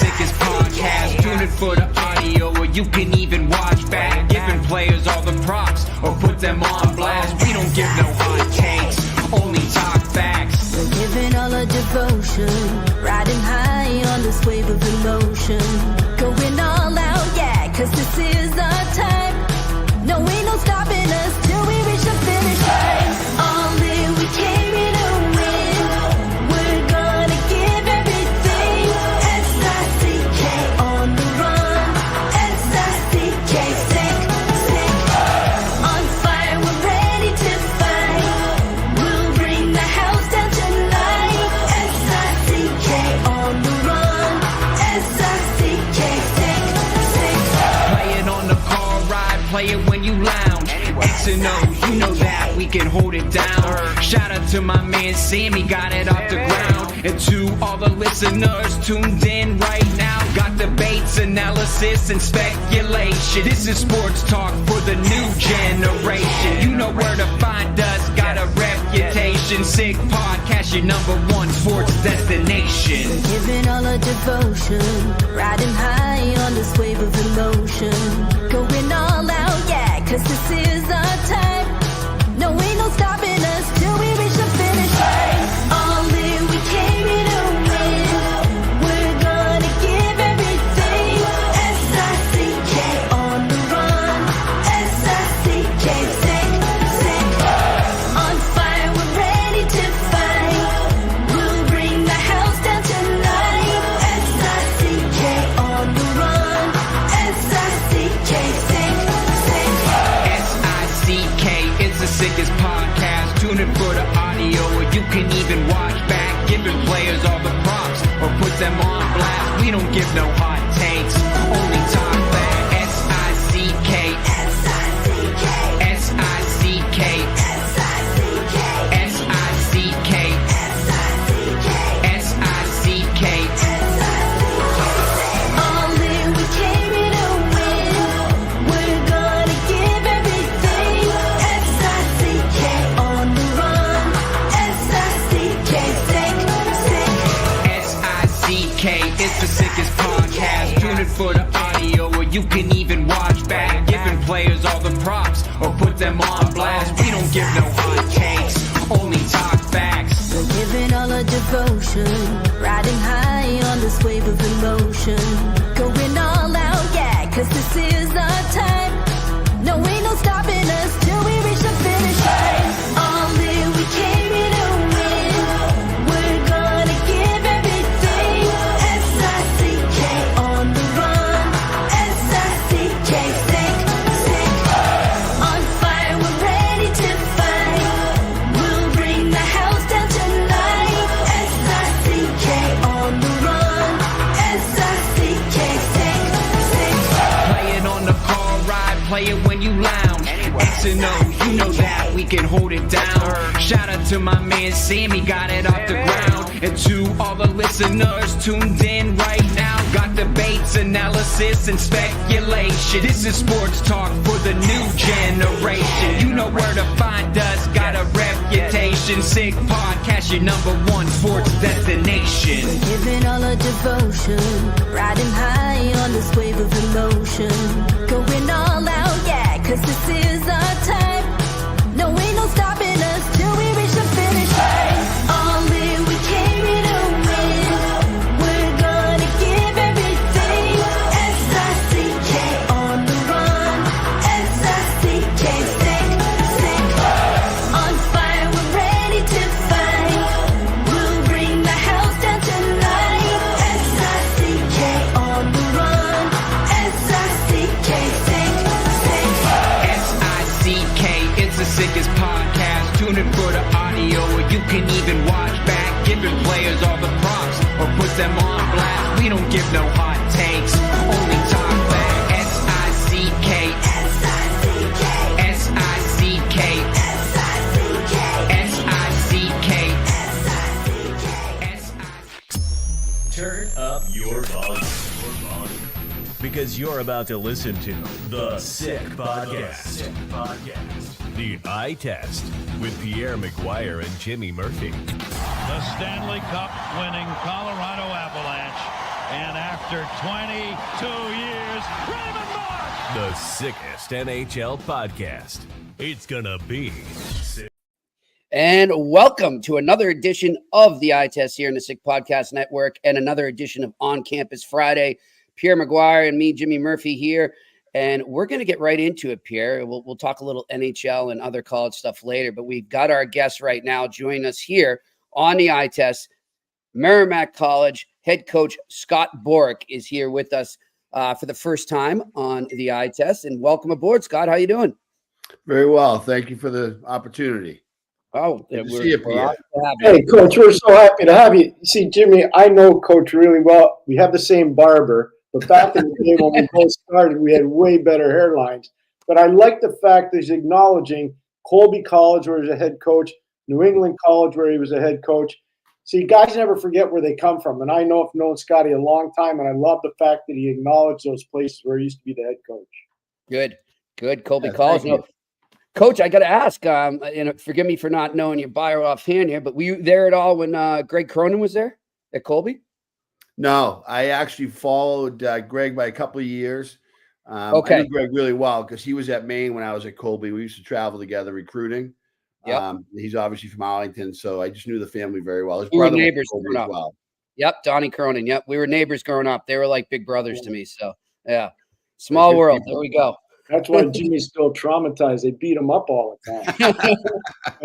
sickest podcast. Tune in for the audio, or you can even watch back. Giving players all the props, or put them on blast. We don't give no hot takes, only talk facts. We're giving all our devotion, riding high on this wave of emotion. Going all out, yeah, cause this is our time. No, ain't no stopping us till we reach the finish line. All in, we came here to win. We're gonna give everything. S-I-C-K on the run. S-I-C-K, sick, sick. On fire, we're ready to fight. We'll bring the house down tonight. S-I-C-K on the run. S-I-C-K, sick, sick. Play it on the car ride, play it when you lounge. X and O, you know that we can hold it down. Shout out to my man Sammy, got it off the ground. And to all the listeners tuned in right now, got debates, analysis, and speculation. This is sports talk for the new generation. You know where to find us, got a reputation. Sick podcast, your #1 sports destination. We're giving all our devotion, riding high on this wave of emotion. Going all out, yeah, cause this is our time. No, ain't no stopping us till we reach the finish line. All in, we came here to win. We're gonna give everything. S-I-C-K on the run. S-I-C-K, sick, sick. On fire, we're ready to fight. We'll bring the house down tonight. S-I-C-K on the run. S-I-C-K, sick, sick. S-I-C-K is the sickest podcast. Tune in for the audio, or you can even watch back. Giving players all the props, or put them on blast. We don't give no hot takes, only talk back. S-I-C-K, S-I-C-K, S-I-C-K, S-I-C-K, S-I-C-K, S-I-C-K, S-I-C-K. all in, we came here to win. We're gonna give everything. S-I-C-K on the run. S-I-C-K, sick, sick. S-I-C-K is the sickest podcast. Tune in for the audio, or you can even watch back. Giving players all the props, or put them on blast. We don't give no hot takes, only talk facts. We're giving all our devotion, riding high on this wave of emotion. Going all out, yeah, cause this is our time. No, ain't no stopping us till we reach the finish line. All in, we came here to win. We're gonna give everything. S-I-C-K on the run. S-I-C-K, sick, sick. On fire, we're ready to fight. We'll bring the house down tonight. S-I-C-K on the run. S-I-C-K, sick, sick. Play it on the car ride, play it when you lounge. X and O, you know that we can hold it down. Shout out to my man Sammy, got it off the ground. And to all the listeners tuned in right now, got debates, analysis, and speculation. This is sports talk for the new generation. You know where to find us, got a reputation. Sick podcast, your #1 sports destination. We're giving all our devotion, riding high on this wave of emotion. Going all out, yeah, cause this is our time. No, ain't no stopping us till we reach the finish line. All in, we came here to win. We're gonna give everything. S-I-C-K on the run. S-I-C-K, sick, sick. On fire, we're ready to fight. We'll bring the house down tonight. S-I-C-K on the run. S-I-C-K, sick, sick. S-I-C-K is the sickest podcast. Tune in for the audio, or you can even watch back. Giving players all the props, or put them on blast. We don't give no hot takes, only talk back. S-I-C-K, S-I-C-K, S-I-C-K, S-I-C-K, S-I-C-K, S-I-C-K. Turn up your volume. Because you're about to listen to The Sick Podcast. The Eye Test with Pierre, McGuire, and Jimmy Murphy. The Stanley Cup winning Colorado Avalanche And after 22 years, Raymond Mark! The sickest NHL podcast. It's gonna be sick. And welcome to another edition of the Eye Test here in the Sick Podcast Network and another edition of On Campus Friday. Pierre, McGuire, and me, Jimmy Murphy here. And we're going to get right into it, Pierre. We'll talk a little NHL and other college stuff later, but we've got our guest right now joining us here on the Eye Test. Merrimack College head coach Scott Borek is here with us for the first time on the Eye Test. And welcome aboard, Scott. How you doing? Very well. Thank you for the opportunity. Oh, Good to see you, Pierre. Hey, Coach, we're so happy to have you. See, Jimmy, I know Coach really well. We have the same barber, but back in the day when we both started, we had way better hairlines. But I like the fact that he's acknowledging Colby College, where he was a head coach, New England College, where he was a head coach. See, guys never forget where they come from. And I know I've known Scotty a long time, and I love the fact that he acknowledged those places where he used to be the head coach. Good. Colby College. No, Coach, I got to ask, and forgive me for not knowing your bio offhand here, but were you there at all when Greg Cronin was there at Colby? No, I actually followed Greg by a couple of years. Okay. I knew Greg really well because he was at Maine when I was at Colby. We used to travel together recruiting. Yep. He's obviously from Arlington, so I just knew the family very well. His We were brother was neighbors Colby growing as up. well. Yep, Donnie Cronin. Yep, we were neighbors growing up. They were like big brothers to me. So, yeah, small world. There we go. That's why Jimmy's still traumatized. They beat him up all the time.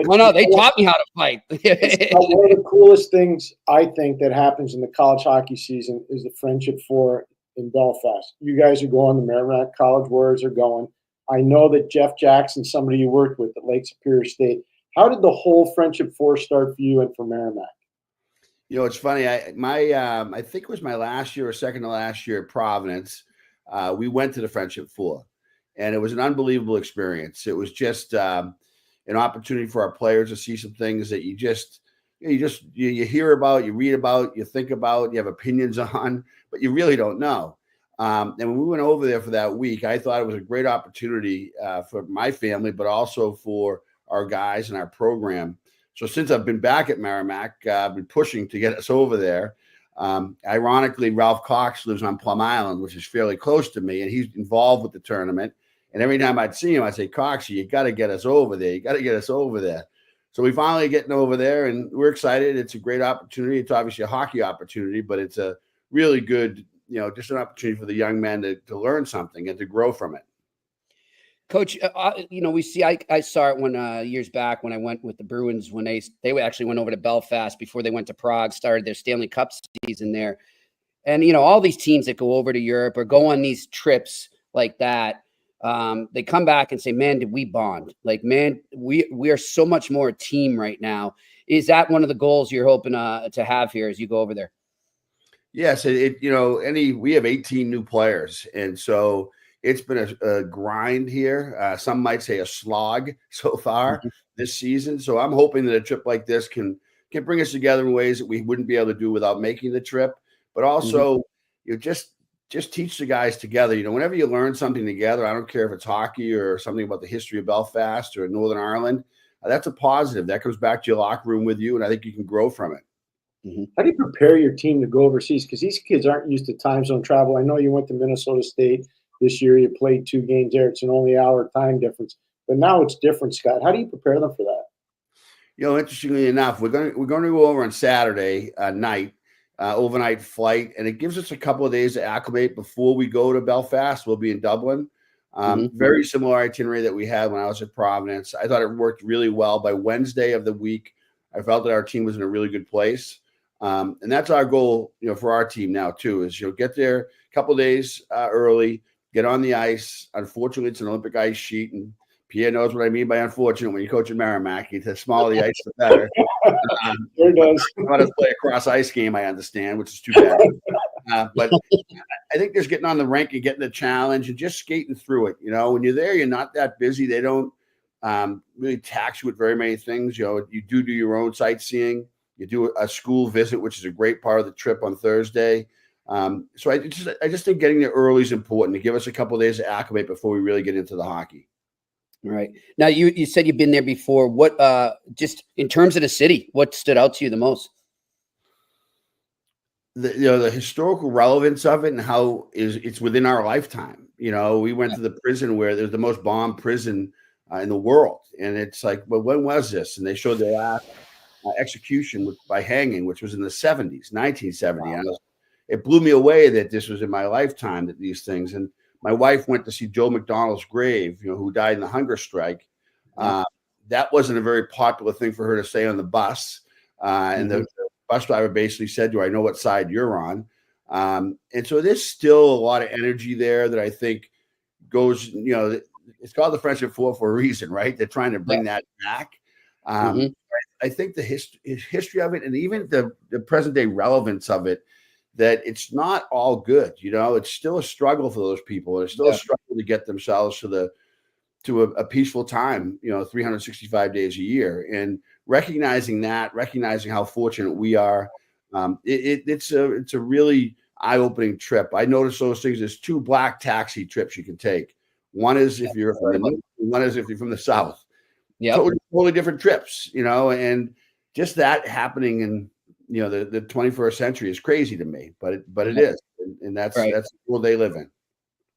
Well, no, they taught me how to fight. One of the coolest things I think that happens in the college hockey season is the Friendship Four in Belfast. You guys are going, the Merrimack College Warriors are going. I know that Jeff Jackson, somebody you worked with at Lake Superior State. How did the whole Friendship Four start for you and for Merrimack? You know, it's funny. I think it was my last year or second to last year at Providence. We went to the Friendship Four. And it was an unbelievable experience. It was just an opportunity for our players to see some things that you hear about, you read about, you think about, you have opinions on, but you really don't know. And when we went over there for that week, I thought it was a great opportunity for my family, but also for our guys and our program. So since I've been back at Merrimack, I've been pushing to get us over there. Ironically, Ralph Cox lives on Plum Island, which is fairly close to me, and he's involved with the tournament. And every time I'd see him, I'd say, Coxie, you got to get us over there. You got to get us over there. So we finally getting over there, and we're excited. It's a great opportunity. It's obviously a hockey opportunity, but it's a really good, just an opportunity for the young men to learn something and to grow from it. Coach, we see. I saw it when years back when I went with the Bruins when they actually went over to Belfast before they went to Prague, started their Stanley Cup season there, and all these teams that go over to Europe or go on these trips like that, they come back and say, "Man, did we bond? Like, man, we are so much more a team right now." Is that one of the goals you're hoping to have here as you go over there? Yes, we have 18 new players, and so. It's been a grind here. Some might say a slog so far this season. So I'm hoping that a trip like this can bring us together in ways that we wouldn't be able to do without making the trip. But also, just teach the guys together. Whenever you learn something together, I don't care if it's hockey or something about the history of Belfast or Northern Ireland. That's a positive. That comes back to your locker room with you, and I think you can grow from it. Mm-hmm. How do you prepare your team to go overseas? Because these kids aren't used to time zone travel. I know you went to Minnesota State. This year you played 2 games there. It's an only hour time difference. But now it's different, Scott. How do you prepare them for that? Interestingly enough, we're going to go over on Saturday night, overnight flight, and it gives us a couple of days to acclimate before we go to Belfast. We'll be in Dublin. Very similar itinerary that we had when I was at Providence. I thought it worked really well. By Wednesday of the week, I felt that our team was in a really good place. And that's our goal, for our team now too, is get there a couple of days early, get on the ice. Unfortunately, it's an Olympic ice sheet, and Pierre knows what I mean by unfortunate. When you coach at Merrimack, the smaller the ice, the better. Sure does. Not to play a cross ice game, I understand, which is too bad. But I think just getting on the rink and getting the challenge and just skating through it. When you're there, you're not that busy. They don't really tax you with very many things. You do your own sightseeing. You do a school visit, which is a great part of the trip on Thursday. So I just think getting there early is important to give us a couple of days to acclimate before we really get into the hockey. All right. Now you said you've been there before. What just in terms of the city, what stood out to you the most? the historical relevance of it and how it's within our lifetime. We went to the prison where there's the most bombed prison in the world, and it's like, well, when was this? And they showed their last execution by hanging, which was in the 70s, 1970. Wow. It blew me away that this was in my lifetime, that these things. And my wife went to see Joe McDonald's grave, who died in the hunger strike. That wasn't a very popular thing for her to say on the bus. And the bus driver basically said, "Do I know what side you're on?" And so there's still a lot of energy there that I think goes, it's called the Friendship Four for a reason, right? They're trying to bring that back. I think the history of it, and even the present day relevance of it, that it's not all good. It's still a struggle for those people. It's still a struggle to get themselves to a peaceful time, 365 days a year, and recognizing how fortunate we are. It's a really eye-opening trip. I noticed those things. There's 2 black taxi trips you can take. One is if you're from the north, and one is if you're from the south. Totally different trips, and just that happening in the 21st century is crazy to me, but it is, and that's the world they live in.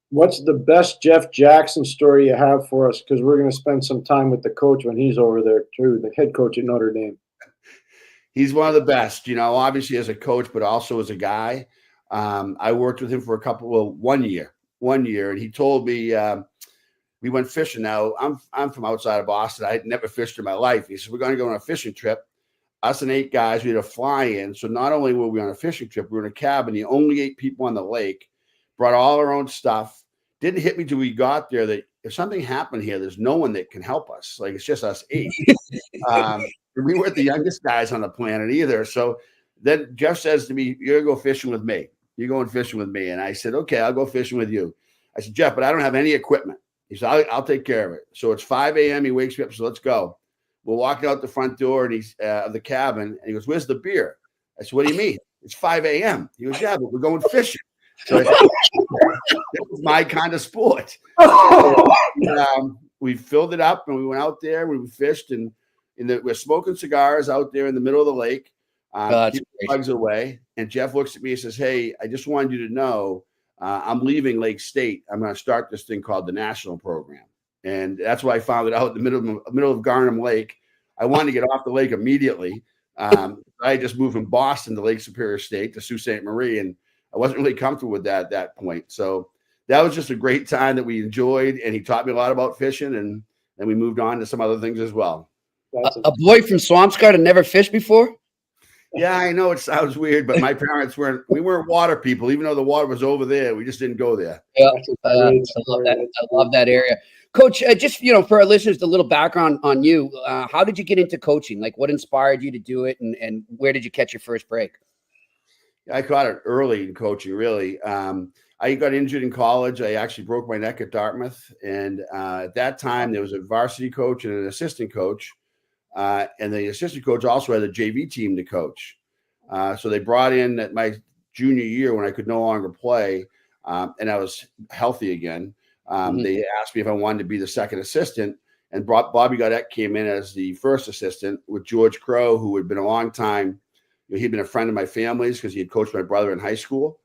What's the best Jeff Jackson story you have for us? Because we're going to spend some time with the coach when he's over there too, the head coach at Notre Dame. He's one of the best, obviously as a coach, but also as a guy. I worked with him for 1 year, and he told me, we went fishing. Now I'm from outside of Boston. I had never fished in my life. He said, "We're going to go on a fishing trip. Us and 8 guys, we had a fly-in. So not only were we on a fishing trip, we were in a cabin. The only 8 people on the lake, brought all our own stuff. Didn't hit me till we got there that if something happened here, there's no one that can help us. Like, it's just us 8. We weren't the youngest guys on the planet either. So then Jeff says to me, "You're going to go fishing with me. You're going fishing with me." And I said, "Okay, I'll go fishing with you." I said, "Jeff, but I don't have any equipment." He said, I'll take care of it. So it's 5 a.m. He wakes me up. So let's go. We're walking out the front door and he's of the cabin. And he goes, "Where's the beer?" I said, "What do you mean? It's 5 a.m. He goes, "Yeah, but we're going fishing." So I said, "It was my kind of sport." We filled it up and we went out there. We fished and we're smoking cigars out there in the middle of the lake. Keep the bugs away. And Jeff looks at me and says, "Hey, I just wanted you to know, I'm leaving Lake State. I'm going to start this thing called the National Program." And that's why I found it out in the middle of Garnham Lake. I wanted to get off the lake immediately. I just moved from Boston to Lake Superior State to Sault Ste. Marie, and I wasn't really comfortable with that at that point. So that was just a great time that we enjoyed, and he taught me a lot about fishing, and then we moved on to some other things as well. A boy from Swampscott had never fished before? Yeah, I know it sounds weird, but my parents we weren't water people, even though the water was over there. We just didn't go there. Yeah, I love that area. Coach, just, for our listeners, a little background on you. How did you get into coaching? Like, what inspired you to do it, and where did you catch your first break? I caught it early in coaching, really. I got injured in college. I actually broke my neck at Dartmouth. And at that time, there was a varsity coach and an assistant coach. And the assistant coach also had a JV team to coach. So they brought in at my junior year when I could no longer play, and I was healthy again. They asked me if I wanted to be the second assistant, and Bobby Gaudette came in as the first assistant with George Crow, who had been a long time. He'd been a friend of my family's because he had coached my brother in high school.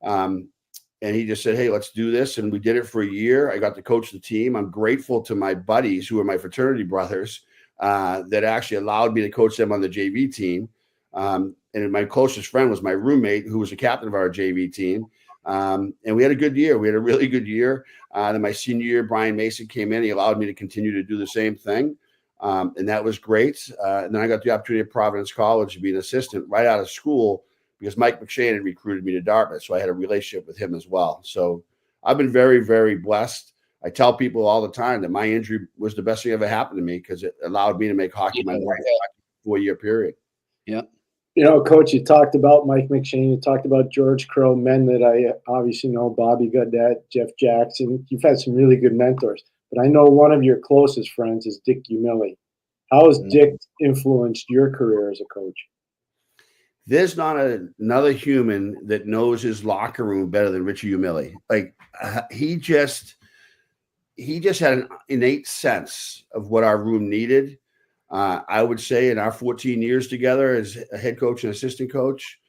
And he just said, "Hey, let's do this." And we did it for a year. I got to coach the team. I'm grateful to my buddies who are my fraternity brothers that actually allowed me to coach them on the JV team. And my closest friend was my roommate, who was the captain of our JV team. And we had a good year. We had a really good year. Then my senior year, Brian Mason came in. He allowed me to continue to do the same thing. And that was great. And then I got the opportunity at Providence College to be an assistant right out of school because Mike McShane had recruited me to Dartmouth. So I had a relationship with him as well. So I've been very, very blessed. I tell people all the time that my injury was the best thing that ever happened to me because it allowed me to make hockey my life 4-year period. Yeah. Coach, you talked about Mike McShane. You talked about George Crow, men that I obviously know, Bobby Gaudette, Jeff Jackson. You've had some really good mentors. But I know one of your closest friends is Dick Umili. How has Dick influenced your career as a coach? There's not another human that knows his locker room better than Richie Umili. Like he just had an innate sense of what our room needed. I would say in our 14 years together as a head coach and assistant coach,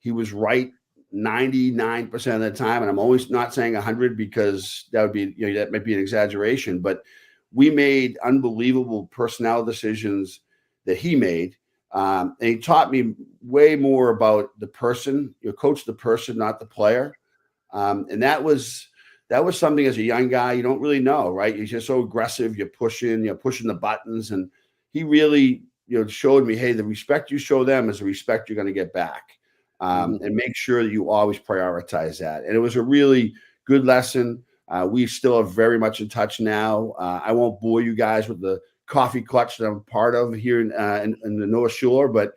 he was right 99% of the time. And I'm always not saying 100 because that would be, that might be an exaggeration, but we made unbelievable personnel decisions that he made. And he taught me way more about the person. You coach the person, not the player. And that was something as a young guy you don't really know, right? You're just so aggressive. You're pushing the buttons. And he really, showed me, hey, the respect you show them is the respect you're going to get back. And make sure that you always prioritize that. And it was a really good lesson. We still are very much in touch now. I won't bore you guys with the coffee clutch that I'm part of here in the North Shore, but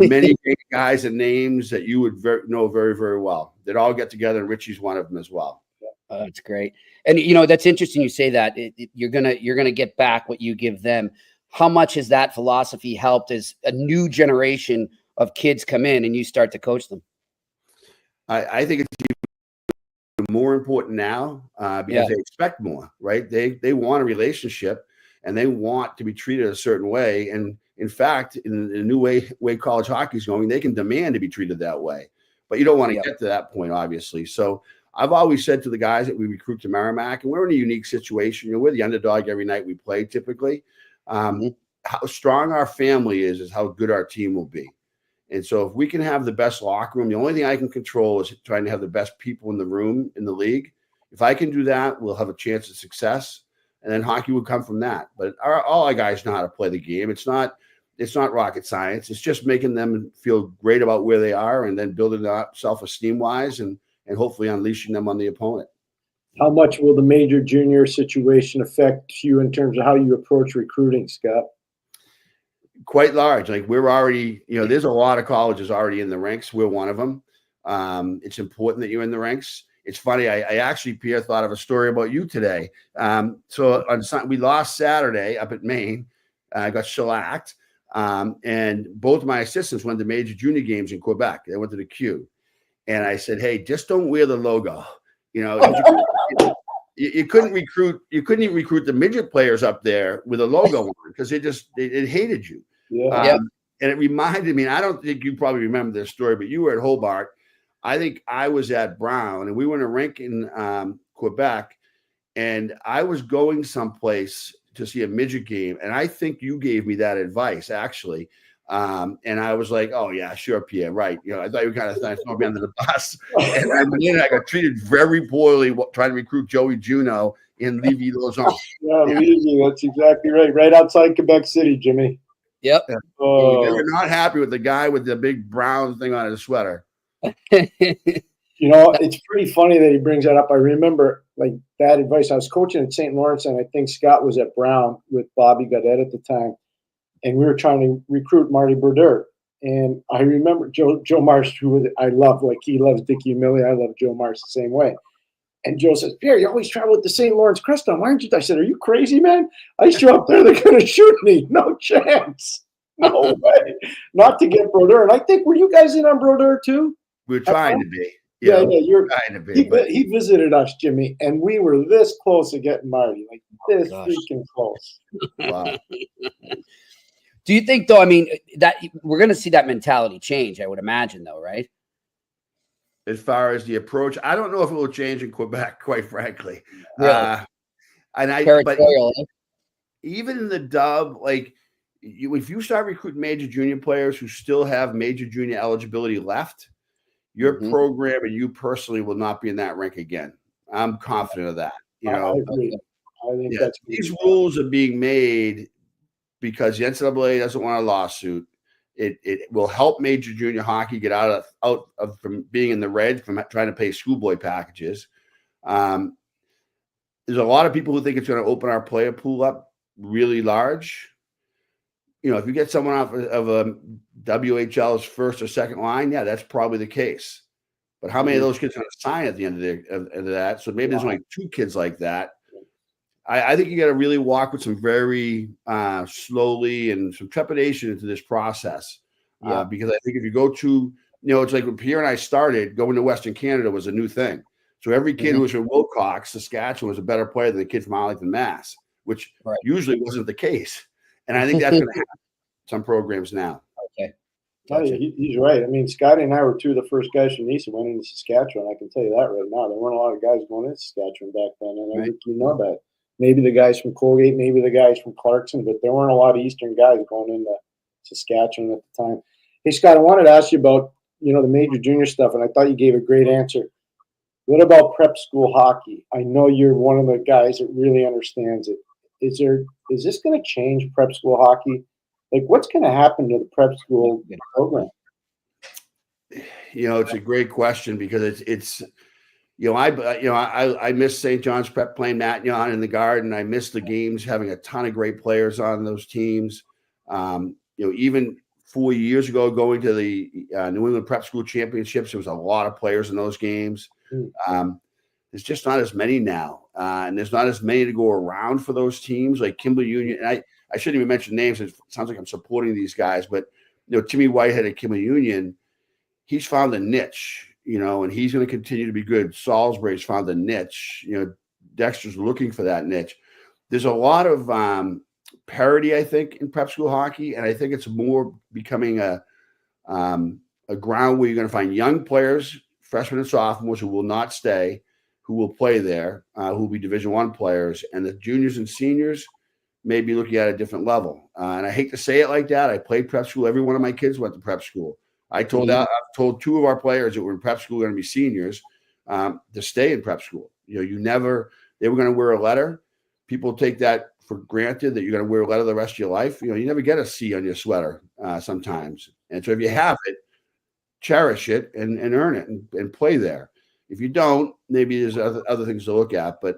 many great guys and names that you would know very, very well. They'd all get together, and Richie's one of them as well. That's great. And that's interesting you say that. You're gonna get back what you give them. How much has that philosophy helped as a new generation of kids come in and you start to coach them? I think it's even more important now because they expect more, right? They want a relationship and they want to be treated a certain way. And in fact, in the new way college hockey is going, they can demand to be treated that way. But you don't want to get to that point, obviously. So I've always said to the guys that we recruit to Merrimack, and we're in a unique situation. We're the underdog every night we play typically. How strong our family is how good our team will be. And so if we can have the best locker room, the only thing I can control is trying to have the best people in the room in the league. If I can do that, we'll have a chance of success. And then hockey will come from that. But all our guys know how to play the game. It's not rocket science. It's just making them feel great about where they are and then building up self-esteem wise and hopefully unleashing them on the opponent. How much will the major junior situation affect you in terms of how you approach recruiting, Scott? Quite large. Like we're already, there's a lot of colleges already in the ranks. We're one of them. It's important that you're in the ranks. It's funny. I actually, Pierre, thought of a story about you today. So on Sunday, we lost Saturday up at Maine. I got shellacked. And both my assistants went to major junior games in Quebec. They went to the Q. And I said, hey, just don't wear the logo. You couldn't recruit. You couldn't even recruit the midget players up there with a logo on because it hated you. And it reminded me. And I don't think you probably remember this story, but you were at Hobart. I think I was at Brown, and we were in a rink in Quebec, and I was going someplace to see a midget game, and I think you gave me that advice actually. And I was like, oh yeah, sure, Pierre, right. I thought you were kind of throwing me under the bus. And I got treated very poorly trying to recruit Joey Juneau in Lévis-Lauzon. Lévis, that's exactly right. Right outside Quebec City, Jimmy. Yep. They were not happy with the guy with the big brown thing on his sweater. It's pretty funny that he brings that up. I remember like that advice. I was coaching at St. Lawrence, and I think Scott was at Brown with Bobby Gaudet at the time. And we were trying to recruit Marty Brodeur. And I remember Joe Marsh, who I love, like he loves Dickie Millie. I love Joe Marsh the same way. And Joe says, Pierre, you always travel with the St. Lawrence crest on, aren't you? I said, are you crazy, man? I show up there, they're going to shoot me. No chance. No way. Not to get Brodeur. And I think, were you guys in on Brodeur too? We're trying to be. Yeah, you're trying to be. He visited us, Jimmy, and we were this close to getting Marty. Like this freaking close. Wow. Do you think, though, that we're going to see that mentality change, I would imagine, though, right? As far as the approach, I don't know if it will change in Quebec, quite frankly. Really? But even in the Dub, like if you start recruiting major junior players who still have major junior eligibility left, your program and you personally will not be in that rank again. I'm confident of that. I agree. I think these rules are being made because the NCAA doesn't want a lawsuit. It will help major junior hockey get out of from being in the red, from trying to pay schoolboy packages. There's a lot of people who think it's going to open our player pool up really large. If you get someone off of a WHL's first or second line, yeah, that's probably the case. But how many of those kids are going to sign at the end of that? So maybe there's only 2 kids like that. I think you got to really walk with some very slowly and some trepidation into this process. Because I think if you go to, it's like when Pierre and I started, going to Western Canada was a new thing. So every kid who was from Wilcox, Saskatchewan, was a better player than the kid from Arlington, Mass, which usually wasn't the case. And I think that's going to happen in some programs now. Okay. Gotcha. He's right. I mean, Scotty and I were two of the first guys from Nice went into Saskatchewan. I can tell you that right now. There weren't a lot of guys going into Saskatchewan back then, and I Right. think you know that. Maybe the guys from Colgate, maybe the guys from Clarkson, but there weren't a lot of Eastern guys going into Saskatchewan at the time. Hey, Scott, I wanted to ask you about, the major junior stuff, and I thought you gave a great answer. What about prep school hockey? I know you're one of the guys that really understands it. Is this going to change prep school hockey? Like, what's going to happen to the prep school program? It's a great question because it's I miss St. John's Prep playing Mattignon in the Garden. I miss the games, having a ton of great players on those teams. Even 4 years ago, going to the New England Prep School Championships, there was a lot of players in those games. There's just not as many now, and there's not as many to go around for those teams like Kimberly Union. And I shouldn't even mention names. It sounds like I'm supporting these guys, but Timmy Whitehead at Kimberly Union, he's found a niche. And he's going to continue to be good. Salisbury's found a niche. Dexter's looking for that niche. There's a lot of parity, I think, in prep school hockey, and I think it's more becoming a ground where you're going to find young players, freshmen and sophomores, who will not stay, who will play there, who will be Division I players, and the juniors and seniors may be looking at a different level. And I hate to say it like that. I played prep school. Every one of my kids went to prep school. I've told two of our players that were in prep school, going to be seniors, to stay in prep school. They were going to wear a letter. People take that for granted that you're going to wear a letter the rest of your life. You never get a C on your sweater sometimes. And so if you have it, cherish it and earn it and play there. If you don't, maybe there's other things to look at. But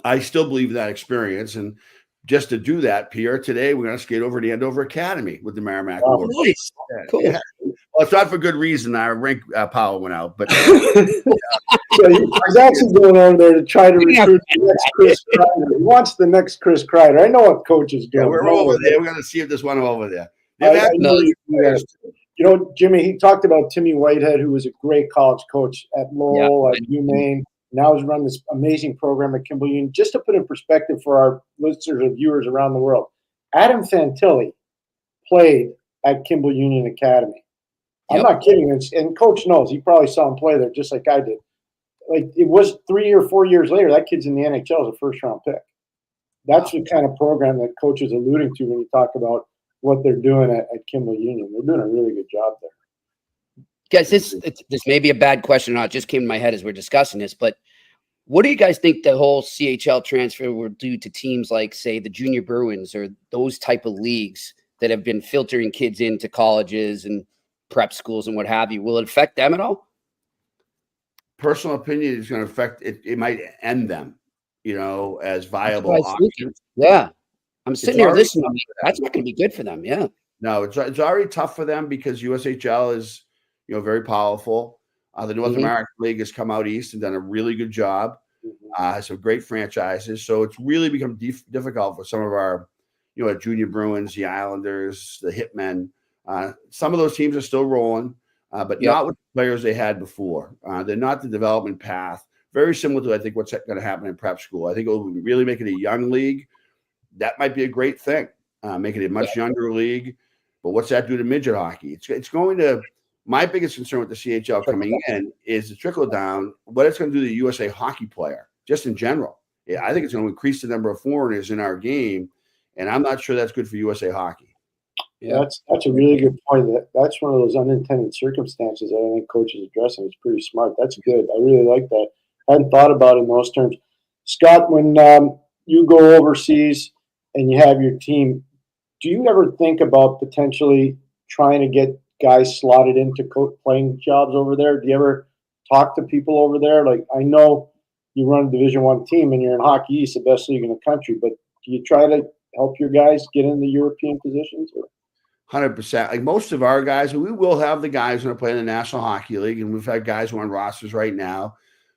I still believe in that experience. And just to do that, Pierre, today we're going to skate over to Andover Academy with the Merrimack College. Nice. Cool. Yeah. Well, it's not for good reason. Our rank power went out, but So he's actually going over there to try to recruit the next Chris Kreider. He wants the next Chris Kreider. I know what coach is doing. we're over there. We're going to see if there's one over there. I know Jimmy, he talked about Timmy Whitehead, who was a great college coach at Lowell, at UMaine. Now he's run this amazing program at Kimberly Union. Just to put in perspective for our listeners and viewers around the world, Adam Fantilli played at Kimberly Union Academy. I'm not kidding. And Coach knows. He probably saw him play there just like I did. Like, it was 3 or 4 years later, that kid's in the NHL as a first-round pick. That's the kind of program that Coach is alluding to when you talk about what they're doing at Kimberly Union. They're doing a really good job there. Guys, this may be a bad question or not. It just came to my head as we're discussing this, but what do you guys think the whole CHL transfer will do to teams like, say, the Junior Bruins or those type of leagues that have been filtering kids into colleges and prep schools and what have you? Will it affect them at all? Personal opinion is going to affect it. It might end them, as viable options. Yeah. I'm sitting here listening. That's not going to be good for them. Yeah. No, it's already tough for them because USHL is, very powerful. The North American League has come out east and done a really good job. Has some great franchises. So it's really become difficult for some of our, Junior Bruins, the Islanders, the Hitmen. Some of those teams are still rolling, but not with the players they had before. They're not the development path. Very similar to, I think, what's going to happen in prep school. I think it will really make it a young league. That might be a great thing, make it a much younger league. But what's that do to midget hockey? It's going to – my biggest concern with the CHL coming in is the trickle down, what it's going to do to the USA hockey player, just in general. Yeah, I think it's going to increase the number of foreigners in our game, and I'm not sure that's good for USA hockey. Yeah, that's a really good point. That's one of those unintended circumstances that I think Coach is addressing. It's pretty smart. That's good. I really like that. I hadn't thought about it in those terms. Scott, when you go overseas and you have your team, do you ever think about potentially trying to get guys slotted into playing jobs over there? Do you ever talk to people over there? Like, I know you run a Division I team and you're in Hockey East, the best league in the country, but do you try to help your guys get in the European positions? 100%. Like most of our guys, we will have the guys who are playing in the National Hockey League, and we've had guys who are on rosters right now,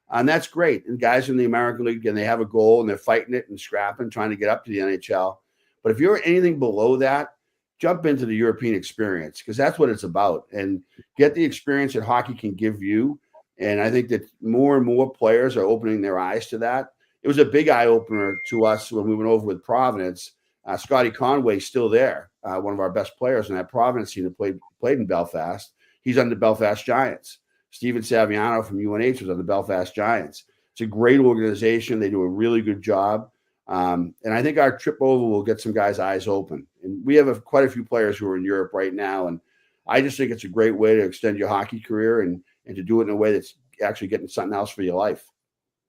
and that's great. And guys in the American League, and they have a goal, and they're fighting it and scrapping, trying to get up to the NHL. But if you're anything below that, jump into the European experience, because that's what it's about, and get the experience that hockey can give you. And I think that more and more players are opening their eyes to that. It was a big eye opener to us when we went over with Providence Scotty Conway's still there, one of our best players in that Providence team that played in Belfast. He's on the Belfast Giants. Steven Saviano from UNH was on the Belfast Giants. It's a great organization. They do a really good job. And I think our trip over will get some guys' eyes open. And we have quite a few players who are in Europe right now. And I just think it's a great way to extend your hockey career and to do it in a way that's actually getting something else for your life.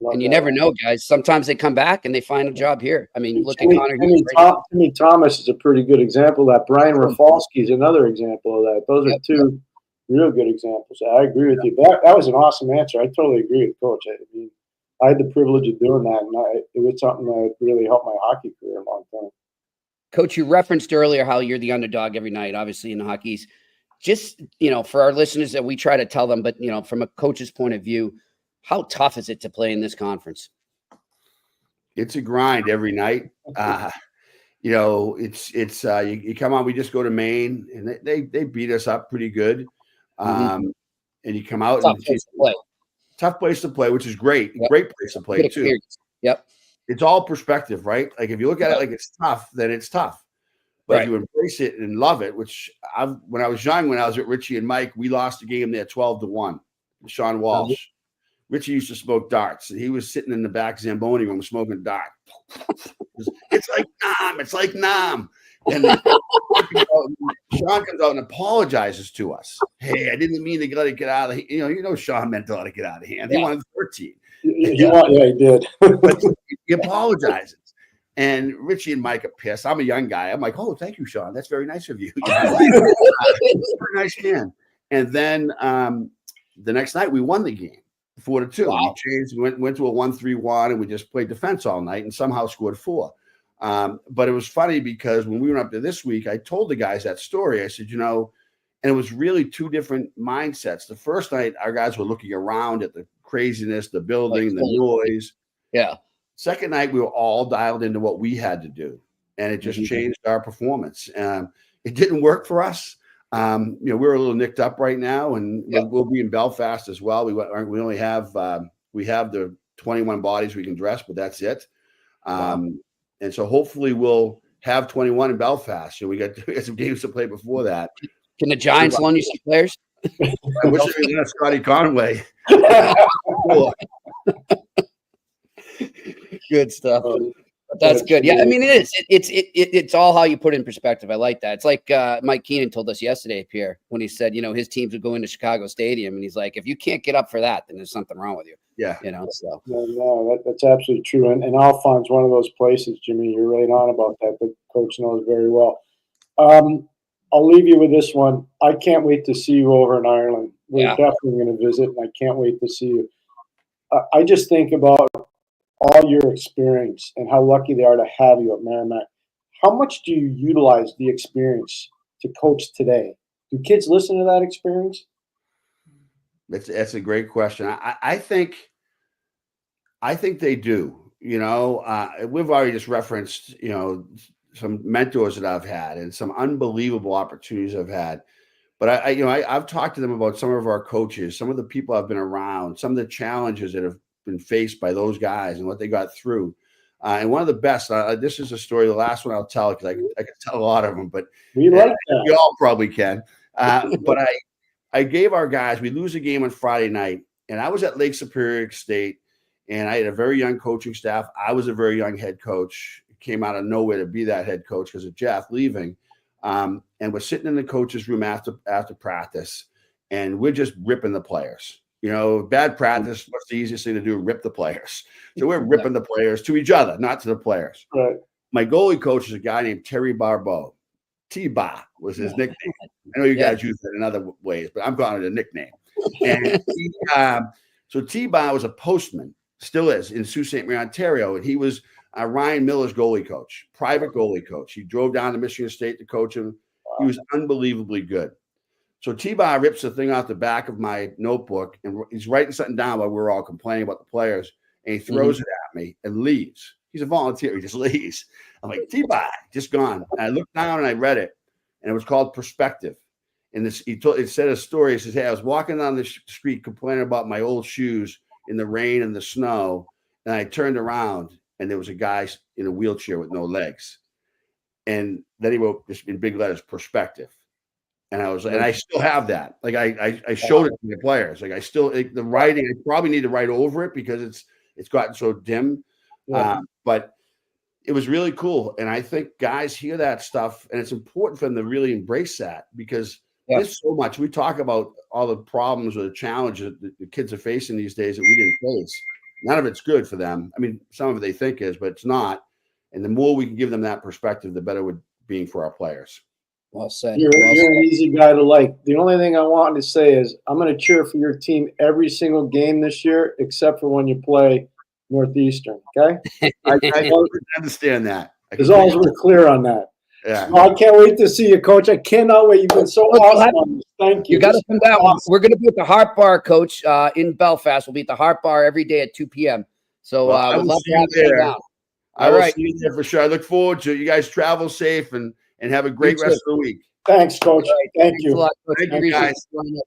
And you never know, guys. Sometimes they come back and they find a job here. I mean, look at Connor. Timmy Thomas is a pretty good example of that. Brian Rafalski is another example of that. Those are two real good examples. I agree with you. That was an awesome answer. I totally agree with Coach. I mean, I had the privilege of doing that, and it was something that really helped my hockey career a long time. Coach, you referenced earlier how you're the underdog every night, obviously, in the Hockey's. Just, for our listeners that we try to tell them, but, from a coach's point of view, how tough is it to play in this conference? It's a grind every night. It's you come on, we just go to Maine, and they beat us up pretty good. And you come out tough place to play, which is great. Yep. Great place to play too. Yep. It's all perspective, right? Like if you look at it like it's tough, then it's tough. But if you embrace it and love it, which when I was young, when I was at Richie and Mike, we lost a game there 12-1. Sean Walsh. Richie used to smoke darts. And he was sitting in the back Zamboni room smoking dart. It's like Nam. And Sean comes out and apologizes to us. Hey, I didn't mean to let it get out of hand. Sean meant to let it get out of hand. He wanted 13. He did. But he apologizes. And Richie and Mike are pissed. I'm a young guy. I'm like, oh, thank you, Sean. That's very nice of you. Very nice man. And then the next night we won the game 4-2. Wow. We changed. We went to a 1-3-1, and we just played defense all night and somehow scored 4. But it was funny because when we went up there this week, I told the guys that story. I said, and it was really two different mindsets. The first night, our guys were looking around at the craziness, the building, the noise. Yeah. Second night, we were all dialed into what we had to do, and it just changed our performance. It didn't work for us. We're a little nicked up right now, and we'll be in Belfast as well. We only have the 21 bodies we can dress, but that's it. And so hopefully we'll have 21 in Belfast. We got some games to play before that. Can the Giants loan you some players? I wish we had Scotty Conway. Good stuff. But that's good. Yeah, I mean, it is. It's all how you put it in perspective. I like that. It's like Mike Keenan told us yesterday, Pierre, when he said, his teams would go into Chicago Stadium, and he's like, if you can't get up for that, then there's something wrong with you. Yeah. So. No, that's absolutely true. And Alphon's one of those places, Jimmy. You're right on about that. The coach knows very well. I'll leave you with this one. I can't wait to see you over in Ireland. We're definitely going to visit, and I can't wait to see you. I just think about all your experience and how lucky they are to have you at Merrimack. How much do you utilize the experience to coach today? Do kids listen to that experience? That's a great question. I think they do. We've already just referenced, some mentors that I've had and some unbelievable opportunities I've had. But I've talked to them about some of our coaches, some of the people I've been around, some of the challenges that have been faced by those guys and what they got through. And one of the best, this is a story, the last one I'll tell, because I can tell a lot of them, but we all probably can. But I gave our guys, we lose a game on Friday night, and I was at Lake Superior State, and I had a very young coaching staff. I was a very young head coach. It came out of nowhere to be that head coach because of Jeff leaving. And we're sitting in the coach's room after practice, and we're just ripping the players. Bad practice, what's the easiest thing to do? Rip the players. So we're ripping the players to each other, not to the players. Right. My goalie coach is a guy named Terry Barbeau. T-Ba was his nickname. I know you guys use that in other ways, but I'm calling it a nickname. And so T-Ba was a postman, still is, in Sault Ste. Marie, Ontario, and he was Ryan Miller's goalie coach, private goalie coach. He drove down to Michigan State to coach him. Wow. He was unbelievably good. So T-Bar rips the thing out the back of my notebook, and he's writing something down while we're all complaining about the players, and he throws it at me and leaves. He's a volunteer. He just leaves. I'm like, T-Bar, just gone. And I looked down and I read it, and it was called Perspective. And it said a story. He says, hey, I was walking down the street complaining about my old shoes in the rain and the snow, and I turned around, and there was a guy in a wheelchair with no legs. And then he wrote just in big letters, perspective. And I still have that. Like I showed it to the players. Like the writing, I probably need to write over it because it's gotten so dim. Yeah. But it was really cool. And I think guys hear that stuff, and it's important for them to really embrace that because there's so much. We talk about all the problems or the challenges that the kids are facing these days that we didn't face. None of it's good for them. I mean, some of it they think is, but it's not. And the more we can give them that perspective, the better it would be for our players. Well said. You're an easy guy to like. The only thing I wanted to say is I'm going to cheer for your team every single game this year, except for when you play Northeastern. Okay? I understand that. As long as we're clear on that. Yeah. Oh, I can't wait to see you, Coach. I cannot wait. You've been so awesome on this. Thank you. You got to This come is down. awesome. We're going to be at the Heart Bar, Coach, in Belfast. We'll be at the Heart Bar every day at 2 p.m. So I we'd will love see to have you you there. down. I All will right. see you there for sure. I look forward to it. You guys travel safe and have a great You rest too. of the week. Thanks, Coach. Thank Thanks you. a lot, Coach. Thank you, Appreciate guys. you joining us.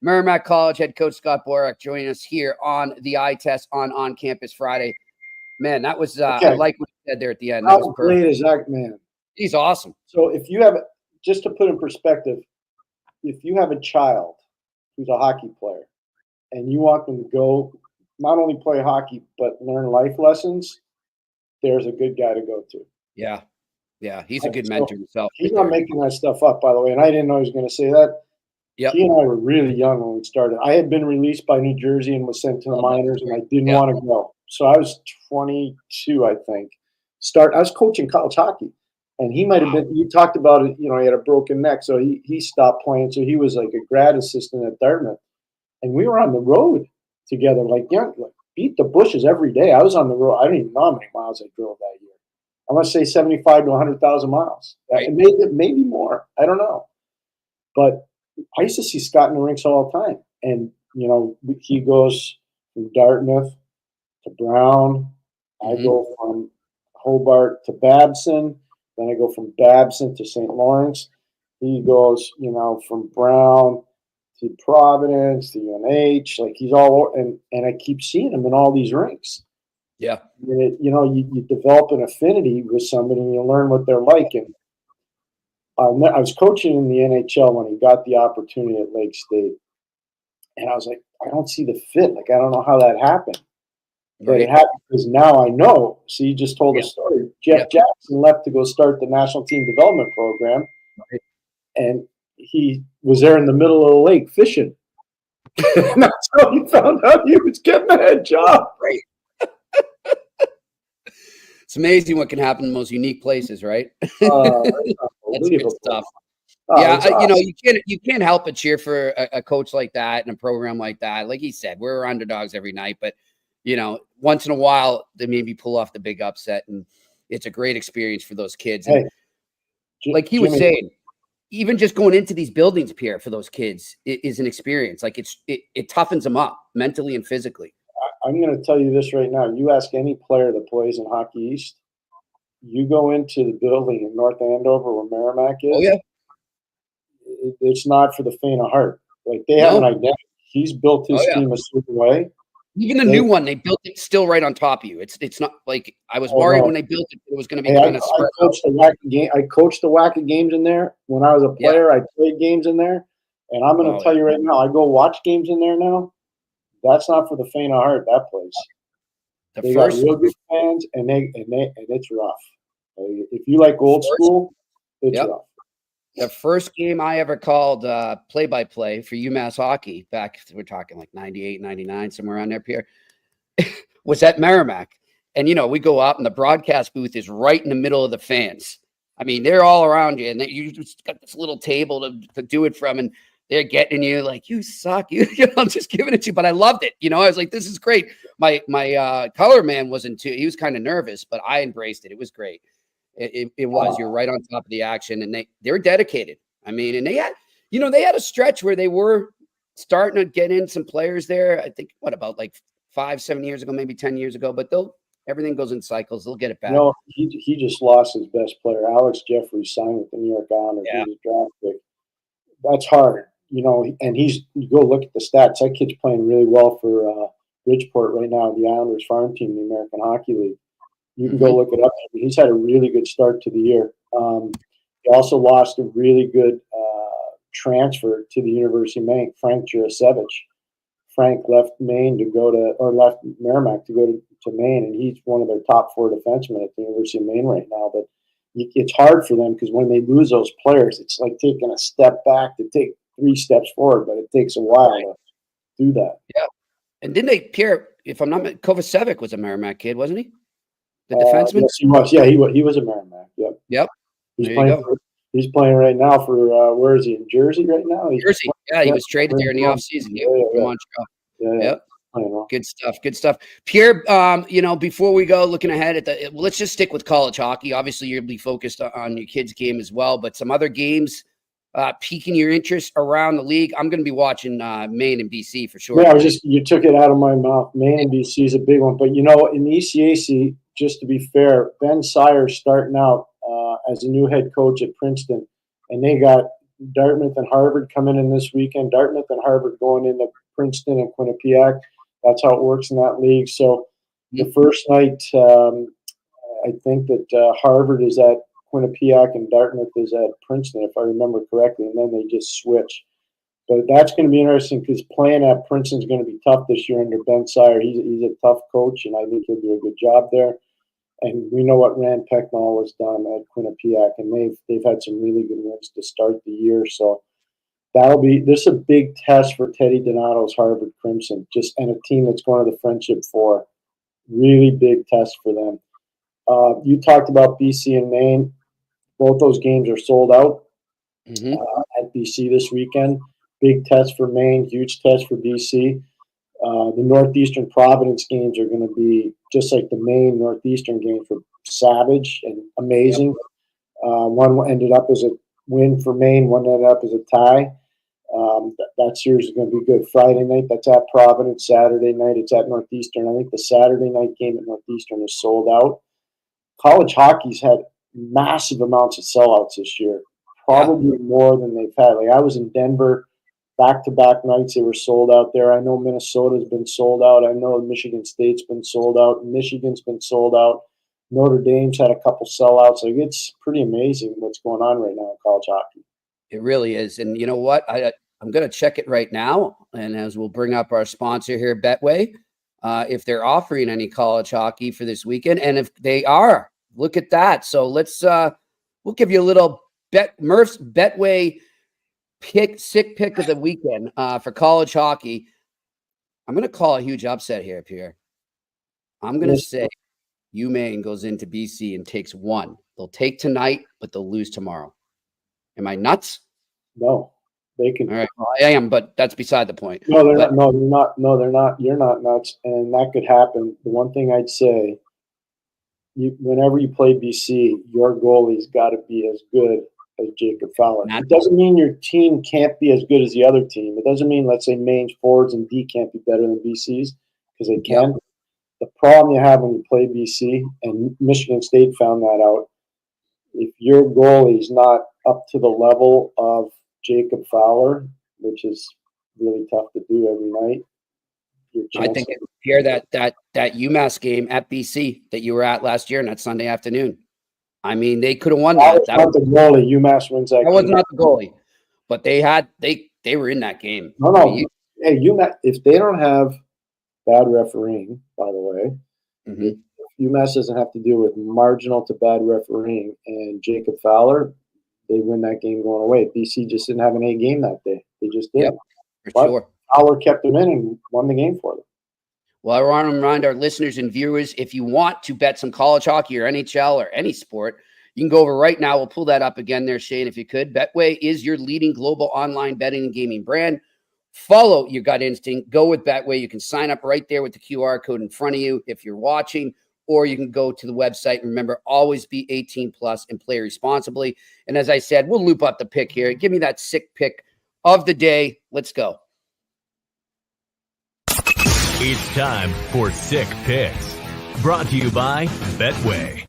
Merrimack College head coach Scott Borek joining us here on the eye test on Campus Friday. Man, that was I like what you said there at the end. That How was perfect. great is that, man? He's awesome. So if you have, just to put in perspective, if you have a child who's a hockey player and you want them to go not only play hockey but learn life lessons, there's a good guy to go to. Yeah. Yeah. He's a good mentor himself. He's not making that stuff up, by the way, and I didn't know he was going to say that. Yep. He and I were really young when we started. I had been released by New Jersey and was sent to the minors, and I didn't want to go. So I was 22, I think. I was coaching college hockey, and he might have been. You talked about it. You know, he had a broken neck, so he stopped playing. So he was like a grad assistant at Dartmouth, and we were on the road together, like beat the bushes every day. I was on the road. I don't even know how many miles I drove that year. I want to say 75 to 100,000 miles. Right. Maybe more. I don't know, but I used to see Scott in the rinks all the time. And, you know, he goes from Dartmouth to Brown. I go from Hobart to Babson. Then I go from Babson to St. Lawrence. He goes, you know, from Brown to Providence to UNH. Like he's all over. And I keep seeing him in all these rinks. Yeah. And you develop an affinity with somebody and you learn what they're like. And I was coaching in the NHL when he got the opportunity at Lake State. And I was like, I don't see the fit. Like, I don't know how that happened. But it happened because now I know. So you just told a story. Jeff Jackson left to go start the national team development program. Right. And he was there in the middle of the lake fishing. And that's how he found out he was getting a head job. Right. It's amazing what can happen in the most unique places, right? That's good stuff. Awesome. You can't help but cheer for a coach like that and a program like that. Like he said, we're underdogs every night, but once in a while they maybe pull off the big upset, and it's a great experience for those kids. And like he was saying, even just going into these buildings, Pierre, for those kids is an experience. Like it toughens them up mentally and physically. I'm going to tell you this right now. You ask any player that plays in Hockey East, you go into the building in North Andover where Merrimack is. Oh, yeah. It's not for the faint of heart. Like they have an identity. He's built his team a certain way. Even the new one, they built it still right on top of you. It's not like I was worried when they built it was going to be kind of spread out. I coached the WACA games in there. When I was a player, I played games in there. And I'm going to tell you right now, I go watch games in there now. That's not for the faint of heart, that place. They got real good fans, and it's rough. If you like old school, it's rough. The first game I ever called play-by-play for UMass hockey back, we're talking like 98, 99, somewhere around there, Pierre, was at Merrimack. And, we go up, and the broadcast booth is right in the middle of the fans. I mean, they're all around you, and you just got this little table to do it from, and they're getting you like, you suck. I'm just giving it to you. But I loved it. I was like, this is great. My color man wasn't too. He was kind of nervous, but I embraced it. It was great. It was. You're right on top of the action, and they were dedicated. I mean, and they had a stretch where they were starting to get in some players there. I think about like 5-7 years ago, maybe 10 years ago. But everything goes in cycles. They'll get it back. He just lost his best player. Alex Jeffries signed with the New York Islanders. Yeah. He was draft pick. That's hard. And you go look at the stats. That kid's playing really well for Bridgeport right now, the Islanders farm team, the American Hockey League. You can go look it up. He's had a really good start to the year. He also lost a really good transfer to the University of Maine, Frank Jurasevich. Frank left Maine to go to, or left Merrimack to go to Maine, and he's one of their top 4 defensemen at the University of Maine right now. But it's hard for them because when they lose those players, it's like taking a step back to take 3 steps forward, but it takes a while to do that. Yeah. And didn't they, Pierre, if I'm not, Kovacevic was a Merrimack kid, wasn't he? The defenseman? Yes, he was. Yeah, he was a Merrimack. Yep. Yep. He's playing right now for, where is he, in Jersey right now? Jersey. Yeah, he was traded there in the offseason. From Montreal. Yeah. Yep. Good stuff. Pierre, before we go looking ahead at let's just stick with college hockey. Obviously, you'll be focused on your kids' game as well, but some other games piquing your interest around the league. I'm going to be watching Maine and BC for sure. Yeah, you took it out of my mouth. Maine and BC is a big one, but in the ECAC, just to be fair, Ben Sire's starting out as a new head coach at Princeton, and they got Dartmouth and Harvard coming in this weekend. Dartmouth and Harvard going into Princeton and Quinnipiac. That's how it works in that league. So the first night, I think that Harvard is at Quinnipiac and Dartmouth is at Princeton, if I remember correctly, and then they just switch. But that's going to be interesting because playing at Princeton is going to be tough this year under Ben Sire. He's a tough coach, and I think he'll do a good job there. And we know what Rand Pecknall has done at Quinnipiac, and they've had some really good wins to start the year. So this is a big test for Teddy Donato's Harvard Crimson, and a team that's going to the Friendship Four. Really big test for them. You talked about BC and Maine. Both those games are sold out at BC this weekend. Big test for Maine, huge test for BC. The Northeastern Providence games are going to be just like the Maine Northeastern games were savage and amazing. One ended up as a win for Maine, one ended up as a tie. That series is going to be good. Friday night, that's at Providence. Saturday night, it's at Northeastern. I think the Saturday night game at Northeastern is sold out. College hockey's had massive amounts of sellouts this year, probably more than they've had. Like I was in Denver back-to-back nights, they were sold out there. I know Minnesota's been sold out. I know Michigan State's been sold out. Michigan's been sold out. Notre Dame's had a couple sellouts. Like it's pretty amazing what's going on right now in college hockey. It really is. And you know what? I'm going to check it right now. And as we'll bring up our sponsor here, Betway, if they're offering any college hockey for this weekend. And if they are, look at that. So let's, we'll give you a little Murph's Betway sick pick of the weekend for college hockey. I'm going to call a huge upset here, Pierre. I'm going to say UMaine goes into BC and takes 1. They'll take tonight, but they'll lose tomorrow. Am I nuts? No, they can. All right, well, I am, but that's beside the point. No, they're not. No, they're not. No, they're not. You're not nuts, and that could happen. The one thing I'd say, whenever you play BC, your goalie's got to be as good as Jacob Fowler. It doesn't mean your team can't be as good as the other team. It doesn't mean, let's say, Maine's forwards and D can't be better than BC's, because they can. Yep. The problem you have when you play BC, and Michigan State found that out, if your goalie's not up to the level of Jacob Fowler, which is really tough to do every night. I think, Pierre, that UMass game at BC that you were at last year on that Sunday afternoon, I mean, they could have won that. That was not the goalie. UMass wins that game. That was not the goalie, but they were in that game. No. I mean, UMass, if they don't have bad refereeing, by the way, UMass doesn't have to deal with marginal to bad refereeing, and Jacob Fowler, they win that game going away. BC just didn't have an A game that day. They just didn't. Yep, for sure. Fowler kept them in and won the game for them. Well, I want to remind our listeners and viewers, if you want to bet some college hockey or NHL or any sport, you can go over right now. We'll pull that up again there, Shane, if you could. Betway is your leading global online betting and gaming brand. Follow your gut instinct. Go with Betway. You can sign up right there with the QR code in front of you if you're watching, or you can go to the website. Remember, always be 18 plus and play responsibly. And as I said, we'll loop up the pick here. Give me that sick pick of the day. Let's go. It's time for Sick Picks. Brought to you by Betway.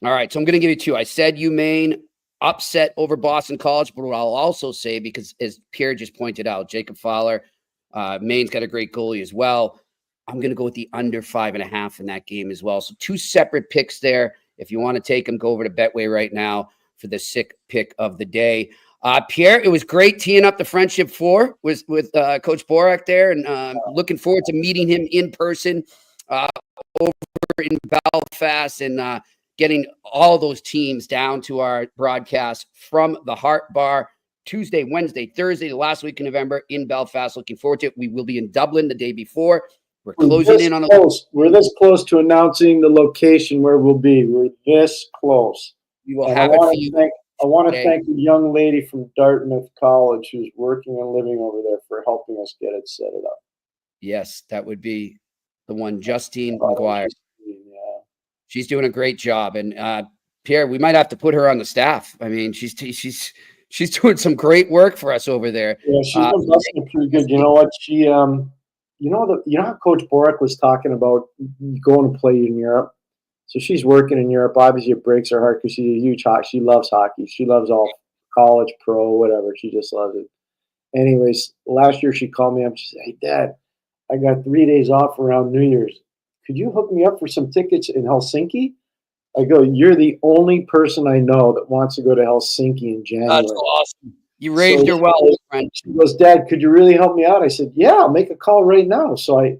All right, so I'm going to give you 2. I said UMaine upset over Boston College, but what I'll also say, because as Pierre just pointed out, Jacob Fowler, Maine's got a great goalie as well. I'm going to go with the under 5.5 in that game as well. So 2 separate picks there. If you want to take them, go over to Betway right now for the sick pick of the day. Pierre, it was great teeing up the Friendship 4 with Coach Borek there, and looking forward to meeting him in person over in Belfast and getting all those teams down to our broadcast from the Heart Bar Tuesday, Wednesday, Thursday, the last week in November in Belfast. Looking forward to it. We will be in Dublin the day before. We're closing in on a We're this close to announcing the location where we'll be. We're this close. We will have it for you. I want to thank the young lady from Dartmouth College who's working and living over there for helping us get it set up. Yes, that would be the one, Justine McGuire. Yeah. She's doing a great job. And Pierre, we might have to put her on the staff. I mean, she's doing some great work for us over there. Yeah, she's been busting pretty good. You know what? She you know how Coach Borek was talking about going to play in Europe? So she's working in Europe. Obviously, it breaks her heart because she's a huge hockey. She loves hockey. She loves all college, pro, whatever. She just loves it. Anyways, last year she called me up. She said, "Hey, Dad, I got 3 days off around New Year's. Could you hook me up for some tickets in Helsinki?" I go, "You're the only person I know that wants to go to Helsinki in January." That's awesome. You raised her well, friend. She goes, "Dad, could you really help me out?" I said, "Yeah, I'll make a call right now." So I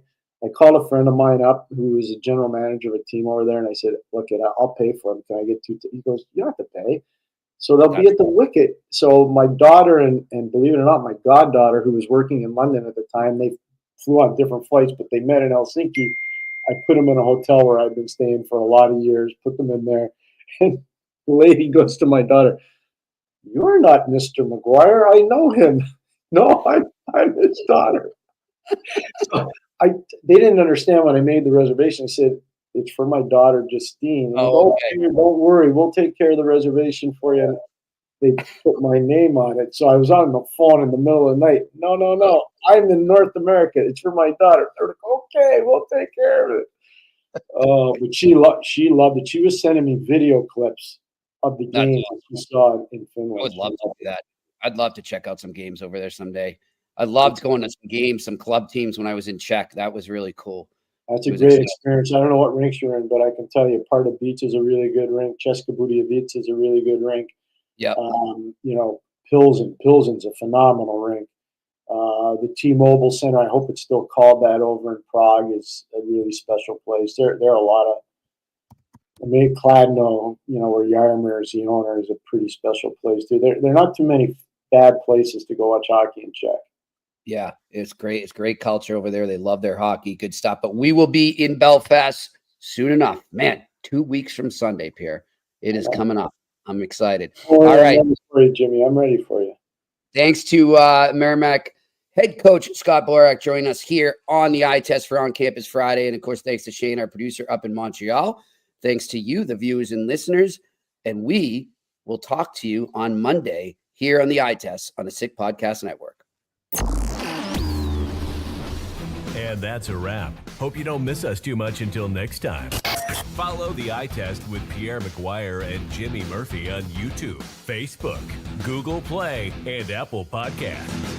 called a friend of mine up who is a general manager of a team over there, and I said, "Look, I'll pay for them. Can I get two?" He goes, "You don't have to pay." So they'll be at the Wicket. So my daughter and believe it or not, my goddaughter, who was working in London at the time, they flew on different flights, but they met in Helsinki. I put them in a hotel where I've been staying for a lot of years, put them in there. And the lady goes to my daughter, "You're not Mr. McGuire. I know him." "No, I'm his daughter." So they didn't understand when I made the reservation. I said, "It's for my daughter, Justine." Okay. Don't worry. We'll take care of the reservation for you. And they put my name on it. So I was on the phone in the middle of the night. No. I'm in North America. It's for my daughter. They're like, "Okay, we'll take care of it." But she loved it. She was sending me video clips of the games she saw in Finland. I would love to do that. I'd love to check out some games over there someday. I loved going to some games, some club teams when I was in Czech. That was really cool. That's a great experience. I don't know what rinks you're in, but I can tell you Parta Beach is a really good rink. Česká Budějovice is a really good rink. Yeah. Pilsen's a phenomenal rink. The T-Mobile Center, I hope it's still called that, over in Prague, is a really special place. There are a lot of Kladno, where Jaromir is the owner, is a pretty special place too. There are not too many bad places to go watch hockey in Czech. Yeah, it's great. It's great culture over there. They love their hockey. Good stuff. But we will be in Belfast soon enough. Man, 2 weeks from Sunday, Pierre. It is coming up. I'm excited. All right. I'm ready for you, Jimmy. I'm ready for you. Thanks to Merrimack head coach Scott Borek joining us here on the Eye Test for On Campus Friday. And, of course, thanks to Shane, our producer up in Montreal. Thanks to you, the viewers and listeners. And we will talk to you on Monday here on the Eye Test on the Sick Podcast Network. And that's a wrap. Hope you don't miss us too much until next time. Follow the Eye Test with Pierre McGuire and Jimmy Murphy on YouTube, Facebook, Google Play, and Apple Podcasts.